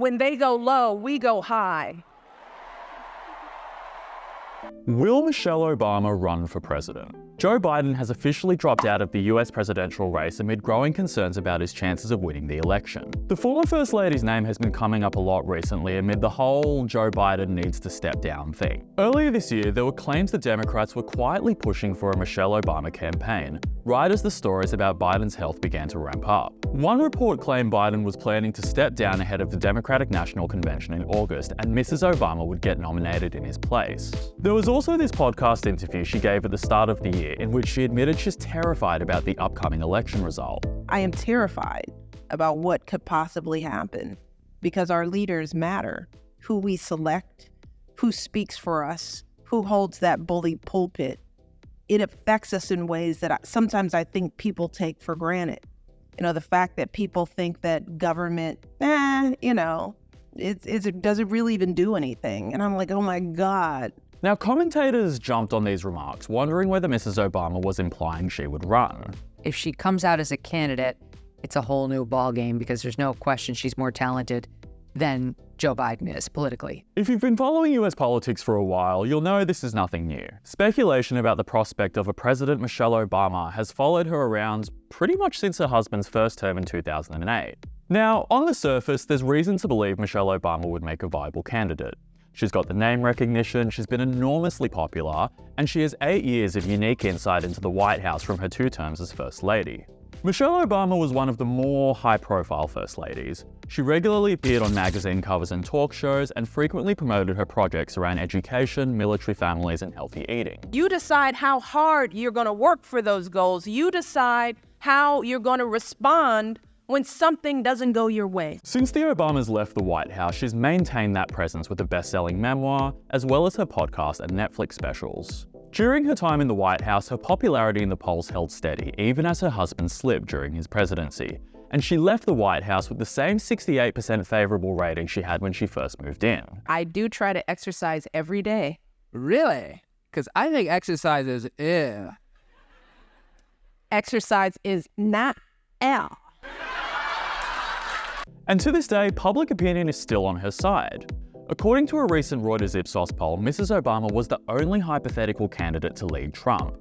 When they go low, we go high. Will Michelle Obama run for president? Joe Biden has officially dropped out of the US presidential race amid growing concerns about his chances of winning the election. The former First Lady's name has been coming up a lot recently amid the whole Joe Biden needs to step down thing. Earlier this year, there were claims the Democrats were quietly pushing for a Michelle Obama campaign, right as the stories about Biden's health began to ramp up. One report claimed Biden was planning to step down ahead of the Democratic National Convention in August, and Mrs. Obama would get nominated in his place. There was also this podcast interview she gave at the start of the year in which she admitted she's terrified about the upcoming election result. I am terrified about what could possibly happen because our leaders matter. Who we select, who speaks for us, who holds that bully pulpit. It affects us in ways that sometimes I think people take for granted. You know, the fact that people think that government, does it really even do anything? And I'm like, oh my God. Now, commentators jumped on these remarks, wondering whether Mrs. Obama was implying she would run. If she comes out as a candidate, it's a whole new ballgame because there's no question she's more talented than Joe Biden is politically. If you've been following US politics for a while, you'll know this is nothing new. Speculation about the prospect of a President Michelle Obama has followed her around pretty much since her husband's first term in 2008. Now, on the surface, there's reason to believe Michelle Obama would make a viable candidate. She's got the name recognition, she's been enormously popular, and she has 8 years of unique insight into the White House from her 2 terms as First Lady. Michelle Obama was one of the more high-profile First Ladies. She regularly appeared on magazine covers and talk shows and frequently promoted her projects around education, military families, and healthy eating. You decide how hard you're going to work for those goals. You decide how you're going to respond when something doesn't go your way. Since the Obamas left the White House, she's maintained that presence with a best-selling memoir, as well as her podcast and Netflix specials. During her time in the White House, her popularity in the polls held steady, even as her husband slipped during his presidency. And she left the White House with the same 68% favorable rating she had when she first moved in. I do try to exercise every day. Really? Because I think exercise is ew. Exercise is not L. And to this day, public opinion is still on her side. According to a recent Reuters Ipsos poll, Mrs. Obama was the only hypothetical candidate to lead Trump.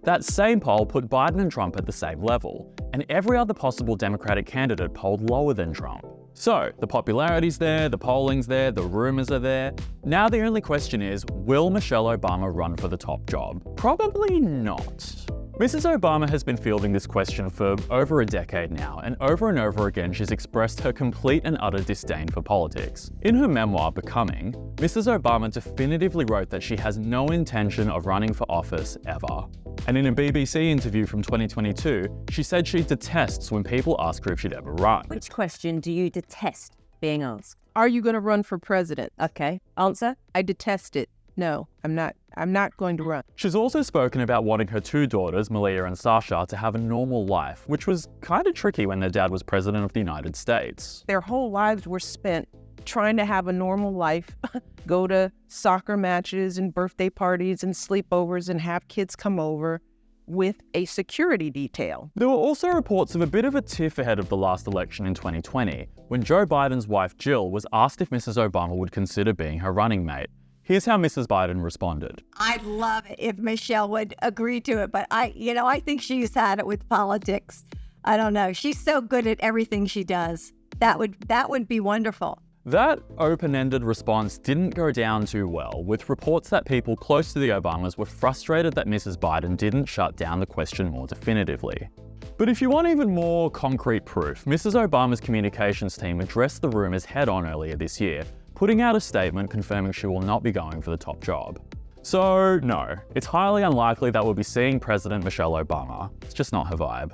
That same poll put Biden and Trump at the same level, and every other possible Democratic candidate polled lower than Trump. So, the popularity's there, the polling's there, the rumors are there. Now the only question is, will Michelle Obama run for the top job? Probably not. Mrs. Obama has been fielding this question for over a decade now, and over again she's expressed her complete and utter disdain for politics. In her memoir, Becoming, Mrs. Obama definitively wrote that she has no intention of running for office ever. And in a BBC interview from 2022, she said she detests when people ask her if she'd ever run. Which question do you detest being asked? Are you going to run for president? Okay, answer? I detest it. No, I'm not. I'm not going to run. She's also spoken about wanting her 2 daughters, Malia and Sasha, to have a normal life, which was kind of tricky when their dad was president of the United States. Their whole lives were spent trying to have a normal life, go to soccer matches and birthday parties and sleepovers and have kids come over with a security detail. There were also reports of a bit of a tiff ahead of the last election in 2020, when Joe Biden's wife Jill was asked if Mrs. Obama would consider being her running mate. Here's how Mrs. Biden responded. I'd love it if Michelle would agree to it, but I think she's had it with politics. I don't know. She's so good at everything she does. That would be wonderful. That open-ended response didn't go down too well, with reports that people close to the Obamas were frustrated that Mrs. Biden didn't shut down the question more definitively. But if you want even more concrete proof, Mrs. Obama's communications team addressed the rumors head-on earlier this year, putting out a statement confirming she will not be going for the top job. So no, it's highly unlikely that we'll be seeing President Michelle Obama. It's just not her vibe.